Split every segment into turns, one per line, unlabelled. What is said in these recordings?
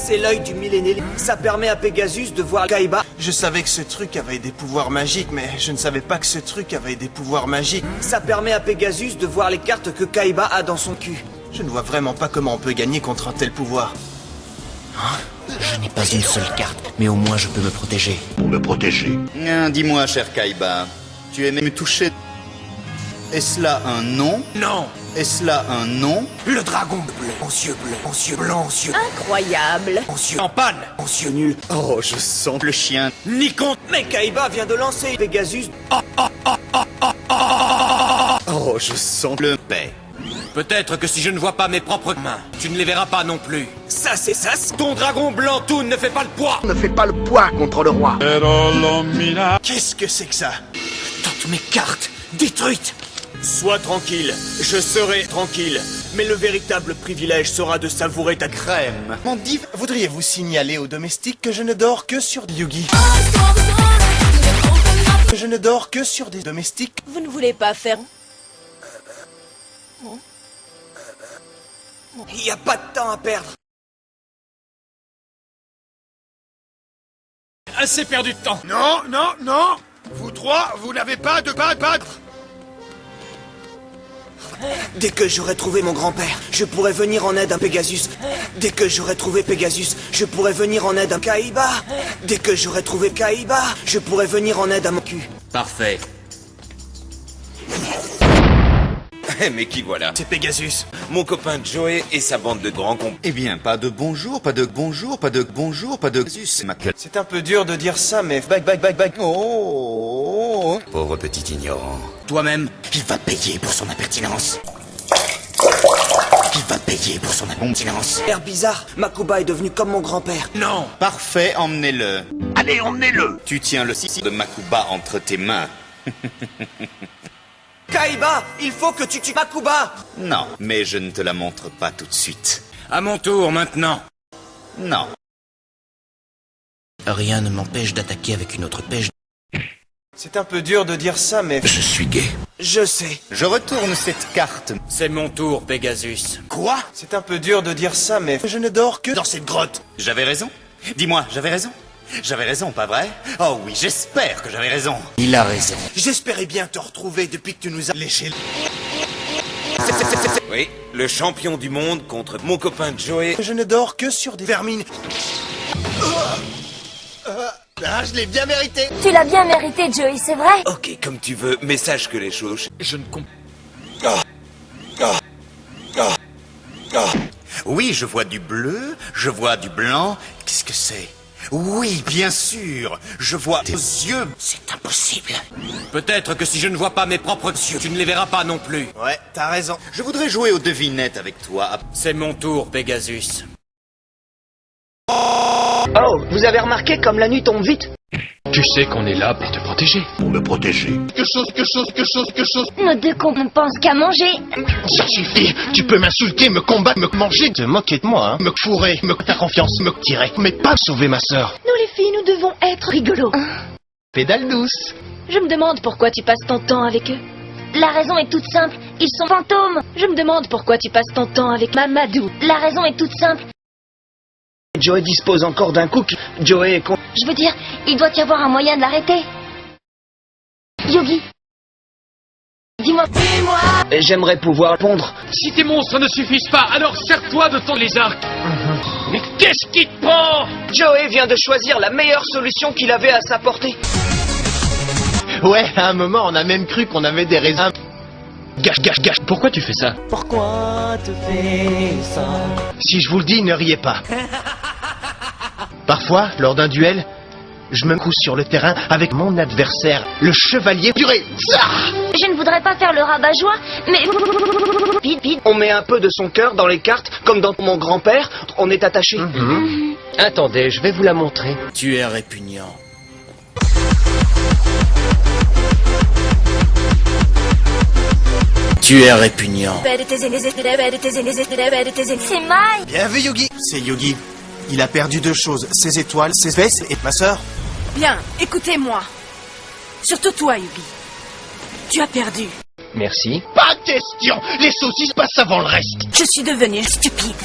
C'est l'œil du millénaire. Ça permet à Pegasus de voir Kaiba.
Je savais que ce truc avait des pouvoirs magiques, mais je ne savais pas que ce truc avait des pouvoirs magiques.
Ça permet à Pegasus de voir les cartes que Kaiba a dans son cul.
Je ne vois vraiment pas comment on peut gagner contre un tel pouvoir.
Je n'ai pas une seule carte, mais au moins je peux me protéger.
Pour me protéger.
Dis-moi, cher Kaiba, tu aimais me toucher. Est-ce là un nom?
Non.
Est-ce là un nom?
Le dragon bleu, aux yeux bleus, aux yeux blancs, aux yeux...
Incroyable.
Aux yeux en panne, aux yeux nuls.
Oh, je sens le chien.
Ni compte.
Mais Kaiba vient de lancer Pegasus.
Oh, je sens le paix.
Peut-être que si je ne vois pas mes propres mains, tu ne les verras pas non plus.
Ça, c'est ça.
Ton dragon blanc tout ne fait pas le poids.
Ne fais pas le poids contre le roi.
Qu'est-ce que c'est que ça?
Toutes mes cartes détruites.
Sois tranquille, je serai tranquille. Mais le véritable privilège sera de savourer ta crème.
Crème.
Mon div, voudriez-vous signaler aux domestiques que je ne dors que sur Yugi? Que je ne dors que sur des domestiques.
Vous ne voulez pas faire...
Il n'y a pas de temps à perdre.
Assez perdu de temps.
Non, non, non. Vous trois, vous n'avez pas de battre.
Dès que j'aurai trouvé mon grand-père, je pourrai venir en aide à Pegasus. Dès que j'aurai trouvé Pegasus, je pourrai venir en aide à Kaiba. Dès que j'aurai trouvé Kaiba, je pourrai venir en aide à mon cul.
Parfait.
Mais qui voilà?
C'est Pegasus.
Mon copain Joey et sa bande de grands cons.
Eh bien, pas de bonjour, pas de bonjour, pas de bonjour, pas de... Zus, ma gueule.
C'est un peu dur de dire ça, mais... Back.
Oh.
Pauvre petit ignorant.
Toi-même.
Il va payer pour son impertinence. Il va payer pour son impertinence.
Air bizarre, Makuba est devenu comme mon grand-père.
Non.
Parfait, emmenez-le.
Allez, emmenez-le.
Tu tiens le sissi de Makuba entre tes mains.
Kaiba, il faut que tu tues Makuba.
Non, mais je ne te la montre pas tout de suite.
À mon tour maintenant.
Non.
Rien ne m'empêche d'attaquer avec une autre pêche.
C'est un peu dur de dire ça, mais...
Je suis gay.
Je sais.
Je retourne cette carte.
C'est mon tour, Pegasus.
Quoi? C'est un peu dur de dire ça, mais... Je ne dors que dans cette grotte.
J'avais raison? Dis-moi, j'avais raison? J'avais raison, pas vrai? Oh oui, j'espère que j'avais raison.
Il a raison.
J'espérais bien te retrouver depuis que tu nous as léché.
Oui, le champion du monde contre mon copain Joey.
Je ne dors que sur des vermines. Je l'ai bien mérité.
Tu l'as bien mérité, Joey, c'est vrai.
Ok, comme tu veux, mais sache que les choses...
Je ne comprends.
Oui, je vois du bleu, je vois du blanc. Qu'est-ce que c'est? Oui, bien sûr. Je vois tes yeux.
C'est impossible. Peut-être que si je ne vois pas mes propres yeux, tu ne les verras pas non plus.
Ouais, t'as raison.
Je voudrais jouer aux devinettes avec toi.
C'est mon tour, Pegasus.
Oh, vous avez remarqué comme la nuit tombe vite?
Tu sais qu'on est là pour te protéger.
Pour me protéger.
Nos deux cons ne pensent qu'à manger.
Ça suffit. Tu peux m'insulter, me combattre, me manger, te moquer de moi, hein. Me fourrer, me ta confiance, me tirer. Mais pas sauver ma sœur.
Nous les filles, nous devons être rigolos.
Pédale douce.
Je me demande pourquoi tu passes ton temps avec eux. La raison est toute simple, ils sont fantômes. Je me demande pourquoi tu passes ton temps avec Mamadou. La raison est toute simple.
Joey dispose encore d'un coup. Joey est con.
Je veux dire, il doit y avoir un moyen de l'arrêter. Yogi. Dis-moi.
J'aimerais pouvoir pondre.
Si tes monstres ne suffisent pas, alors sers-toi de ton lézard. Mais qu'est-ce qui te prend?
Joey vient de choisir la meilleure solution qu'il avait à sa portée.
Ouais, à un moment, on a même cru qu'on avait des raisins. Gâche.
Pourquoi tu fais ça?
Pourquoi te fais ça?
Si je vous le dis, ne riez pas. Parfois, lors d'un duel, je me couche sur le terrain avec mon adversaire, le chevalier purée.
Je ne voudrais pas faire le rabat-joie, mais... Pide.
On met un peu de son cœur dans les cartes, comme dans mon grand-père, on est attaché.
Attendez, je vais vous la montrer.
Tu es répugnant. Tu es répugnant.
C'est Mai.
Bien vu, Yugi. C'est Yugi. Il a perdu deux choses, ses étoiles, ses fesses et ma sœur.
Bien, écoutez-moi. Surtout toi, Yugi. Tu as perdu.
Merci.
Pas question. Les saucisses passent avant le reste.
Je suis devenue stupide.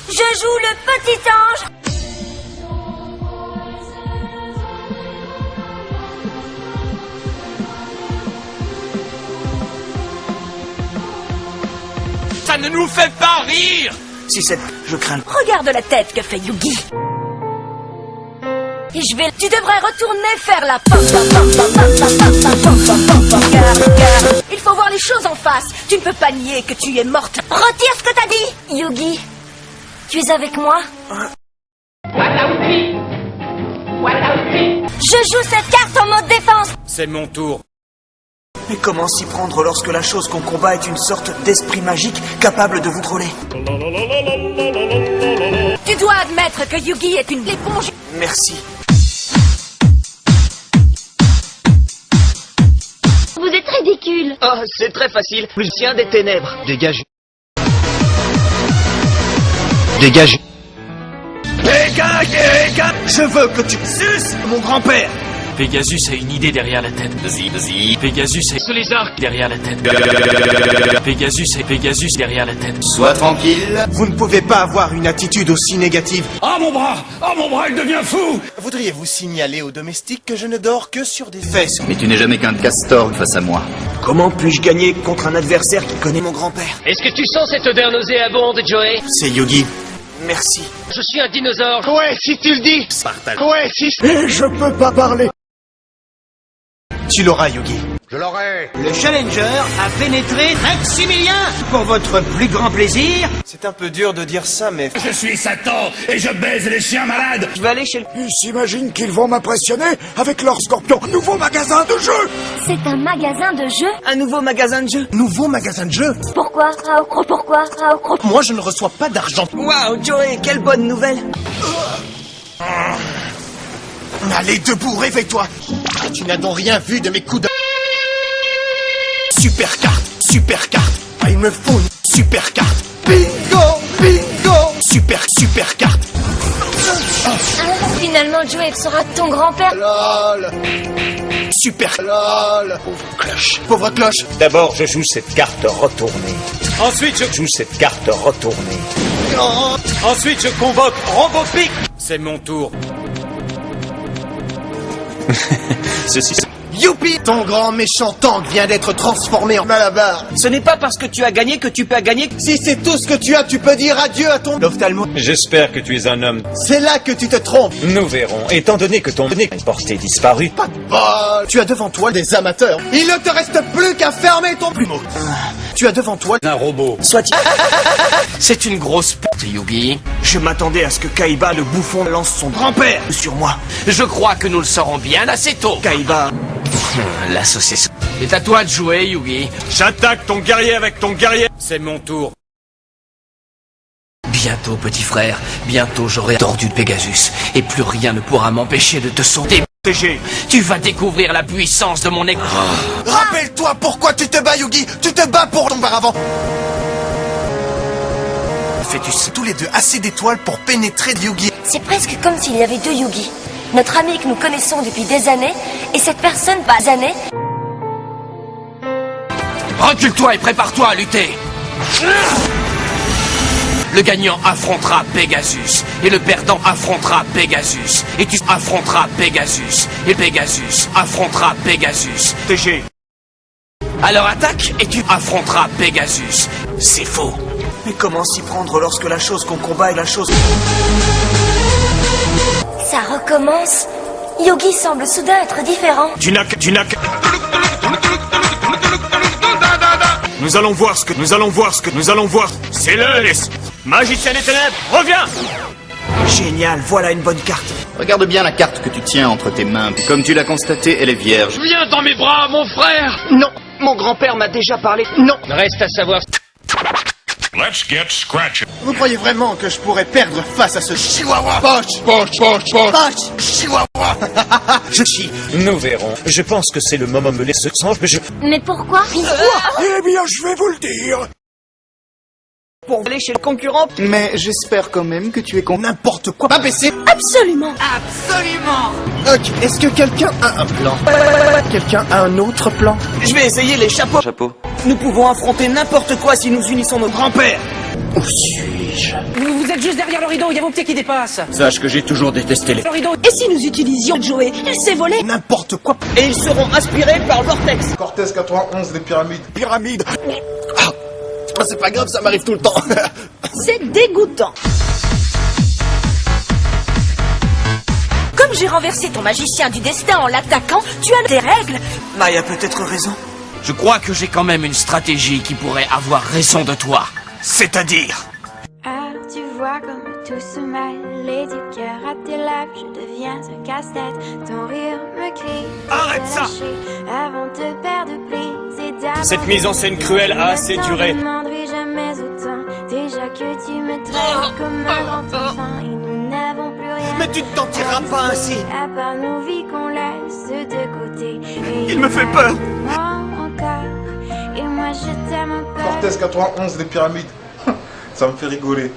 Je joue le petit ange.
Ça ne nous fait pas rire.
Si c'est... Je crains...
Regarde la tête que fait Yugi. Et je vais... Tu devrais retourner faire la... Il faut voir les choses en face. Tu ne peux pas nier que tu es morte. Retire ce que t'as dit.
Yugi, tu es avec moi?
Je joue cette carte en mode défense.
C'est mon tour.
Mais comment s'y prendre lorsque la chose qu'on combat est une sorte d'esprit magique capable de vous troller?
Tu dois admettre que Yugi est une éponge.
Merci.
Vous êtes ridicule.
Oh, c'est très facile. Lucien des ténèbres.
Dégage. Dégage.
Dégage. Je veux que tu suces mon grand-père.
Pegasus a une idée derrière la tête.
Vas-y.
Pegasus est... Sous les arcs derrière la tête. Pegasus derrière la tête.
Sois tranquille.
Vous ne pouvez pas avoir une attitude aussi négative.
Ah mon bras, il devient fou.
Voudriez-vous signaler aux domestiques que je ne dors que sur des fesses?
Mais tu n'es jamais qu'un castor face à moi.
Comment puis-je gagner contre un adversaire qui connaît mon grand-père?
Est-ce que tu sens cette odeur nauséabonde, Joey?
C'est Yugi.
Merci.
Je suis un dinosaure.
Ouais, si tu le dis.
Partage.
Ouais, si...
Et je peux pas parler.
Tu l'auras, Yugi.
Je l'aurai.
Le Challenger a pénétré Maximilien pour votre plus grand plaisir.
C'est un peu dur de dire ça, mais...
Je suis Satan et je baise les chiens malades.
Je vais aller chez le...
Ils s'imaginent qu'ils vont m'impressionner avec leur scorpion. Nouveau magasin de jeux.
C'est un magasin de jeux?
Un nouveau magasin de jeux.
Nouveau magasin de jeux.
Pourquoi? Pourquoi?
Moi, je ne reçois pas d'argent.
Waouh, Joey, quelle bonne nouvelle.
Allez, debout, réveille-toi.
Tu n'as donc rien vu de mes coups de...
Super carte, super carte. Ah, il me faut une super carte. Bingo, bingo. Super carte.
Finalement, Joey sera ton grand-père.
LOL.
Super.
LOL. Pauvre cloche.
Pauvre cloche.
D'abord, je joue cette carte retournée. Ensuite, je joue cette carte retournée. Ensuite, je convoque Robopic.
C'est mon tour.
Ceci.
Youpi!
Ton grand méchant tank vient d'être transformé en Malabar.
Ce n'est pas parce que tu as gagné que tu peux gagner.
Si c'est tout ce que tu as, tu peux dire adieu à ton ophtalmo.
J'espère que tu es un homme.
C'est là que tu te trompes.
Nous verrons. Étant donné que ton nez est porté disparu.
Pas de bol. Tu as devant toi des amateurs.
Il ne te reste plus qu'à fermer ton plumeau. Tu as devant toi
Un robot.
Soit
C'est une grosse pute, Yugi.
je m'attendais à ce que Kaiba le bouffon lance son grand-père sur moi.
Je crois que nous le saurons bien assez tôt.
Kaiba,
L'association. C'est à toi de jouer, Yugi.
J'attaque ton guerrier avec ton guerrier. C'est mon tour.
Bientôt, petit frère, bientôt j'aurai tordu de Pegasus. Et plus rien ne pourra m'empêcher de te sauter.
TG.
Tu vas découvrir la puissance de mon écran.
rappelle-toi pourquoi tu te bats, Yugi. Tu te bats pour ton paravent. Fais-tu tous les deux assez d'étoiles pour pénétrer Yugi?
C'est presque comme s'il y avait deux Yugi. Notre ami que nous connaissons depuis des années, et cette personne pas des années.
Recule-toi et prépare-toi à lutter. Le gagnant affrontera Pegasus, et le perdant affrontera Pegasus, et tu affronteras Pegasus, et Pegasus affrontera Pegasus.
TG.
Alors attaque, et tu affronteras Pegasus. C'est faux.
Mais comment s'y prendre lorsque la chose qu'on combat est la chose...
Ça recommence. Yugi semble soudain être différent.
Tu n'as que... Nous allons voir. C'est le... Magicien des ténèbres, reviens. Génial, voilà une bonne carte.
Regarde bien la carte que tu tiens entre tes mains. Comme tu l'as constaté, elle est vierge.
Viens dans mes bras, mon frère.
Non, mon grand-père m'a déjà parlé. Non.
Reste à savoir...
Vous croyez vraiment que je pourrais perdre face à ce chihuahua? Poche, chihuahua. Je chie.
Nous verrons. Je pense que c'est le moment de me laisser ce sang.
Mais pourquoi?
Eh bien, je vais vous le dire.
Pour aller chez le concurrent.
Mais j'espère quand même que tu es con. N'importe quoi. Pas baisser.
Absolument.
Ok, est-ce que quelqu'un a un plan? Quelqu'un a un autre plan?
Je vais essayer les chapeaux. Nous pouvons affronter n'importe quoi si nous unissons nos grands-pères.
Où suis-je?
Vous êtes juste derrière le rideau, il y a vos pieds qui dépassent.
Sache que j'ai toujours détesté les...
Le rideau. Et si nous utilisions Joey? Il s'est volé.
N'importe quoi.
Et ils seront aspirés par le vortex.
Cortez 91 des pyramides. Pyramide.
C'est pas grave, ça m'arrive tout le temps.
C'est dégoûtant. Comme j'ai renversé ton magicien du destin en l'attaquant, tu as des règles.
Mai a peut-être raison.
Je crois que j'ai quand même une stratégie qui pourrait avoir raison de toi.
C'est-à-dire...
Alors tu vois comme tout se mêle, les du cœur à tes lèvres, je deviens un casse-tête. Ton rire me crie.
Arrête ça!
Avant de perdre prise et d'avoir...
Cette mise en scène cruelle a assez duré.
Je ne demanderai jamais autant. Déjà que tu me traites comme un grand enfant et nous n'avons plus rien.
Mais tu ne t'en tireras pas ainsi.
À part nos vies qu'on laisse de côté. Et
Il me fait peur.
Encore. Et moi je t'aime encore.
Cortez 91, les pyramides. Ça me fait rigoler.